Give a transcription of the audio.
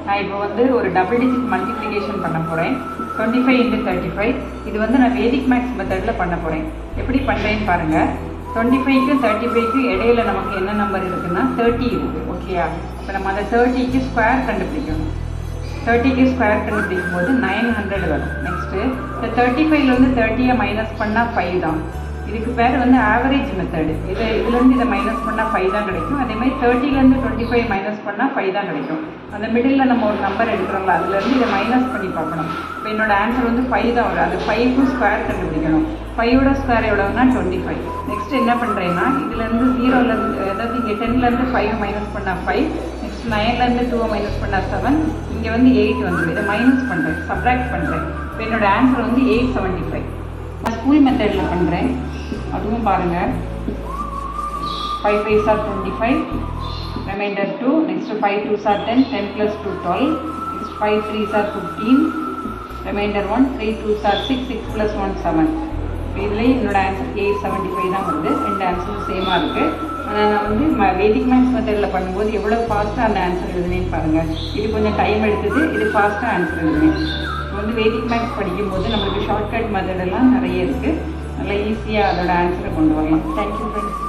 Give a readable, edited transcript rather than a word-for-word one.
நான் இப்போ வந்து ஒரு டபுள் டிஜிட் மல்டிப்ளிகேஷன் பண்ண போகிறேன். 25 into 35. இது வந்து நான் வேதிக் மேக்ஸ் மெத்தடில் பண்ண போகிறேன். எப்படி பண்ணுறேன்னு பாருங்கள். 25க்கும் 35க்கும் இடையில நமக்கு என்ன நம்பர் இருக்குன்னா 30 இருக்குது. ஓகேயா? இப்போ நம்ம அந்த 30க்கு ஸ்கொயர் கண்டுபிடிக்கணும். 30க்கு ஸ்கொயர் கண்டுபிடிக்கும் போது 900 வரும். நெக்ஸ்ட்டு இந்த 35லேருந்து 30யை மைனஸ் பண்ணால் 5 தான். இதுக்கு பேர் வந்து ஆவரேஜ் மெத்தடு. இதுலேருந்து இதை மைனஸ் பண்ணால் 5 தான் கிடைக்கும். அதேமாதிரி 30லேருந்து 25 மைனஸ் பண்ணால் 5 தான் கிடைக்கும். அந்த மிடில் நம்ம ஒரு நம்பர் எடுக்கிறோம்ல, அதுலேருந்து இதை மைனஸ் பண்ணி பார்க்கணும். இப்போ என்னோட ஆன்சர் வந்து 5 தான் வரும். அது 5க்கும் ஸ்கொயர் கண்டுபிடிக்கணும். 5ஓட ஸ்கொயர் எவ்வளோன்னா 25. நெக்ஸ்ட் என்ன பண்ணுறேன்னா, இதுலேருந்து 0லேருந்து, அதாவது இங்கே 10லேருந்து 5 மைனஸ் பண்ணால் 5, நெக்ஸ்ட் 9லேருந்து 2 மைனஸ் பண்ணால் 7, இங்கே வந்து 8 வந்துடும். இதை மைனஸ் பண்ணுறேன், சப்ராக்ட் பண்ணுறேன். இப்போ என்னோட ஆன்சர் வந்து 875. நான் ஸ்கூல் மெத்தடில் பண்ணுறேன், அதுவும் பாருங்கள். 5 5s are 25, remainder 2, next 5 2s are 10, 10 plus 2 12, next 5 3s are 15, remainder 1, 3 2s are 6, 6 plus 1 7. இப்போ இதில் என்னோட ஆன்சர் 875 தான் வருது. ரெண்டு ஆன்சரும் சேமாக இருக்குது. ஆனால் நான் வந்து வேதிக் மேக்ஸ் மெத்தடில் பண்ணும்போது எவ்வளோ ஃபாஸ்ட்டாக அந்த ஆன்சர் எழுதுனேன்னு பாருங்கள். இது கொஞ்சம் டைம் எடுத்தது, இது ஃபாஸ்ட்டாக ஆன்சர் எழுதுனேன். இப்போ வந்து வேதிக் மேக்ஸ் படிக்கும்போது நம்மளுக்கு ஷார்ட்கட் மெத்தடெல்லாம் நிறைய இருக்குது. நல்லா ஈஸியாக அதோட ஆன்சரை கொண்டு வரலாம். Thank you friends.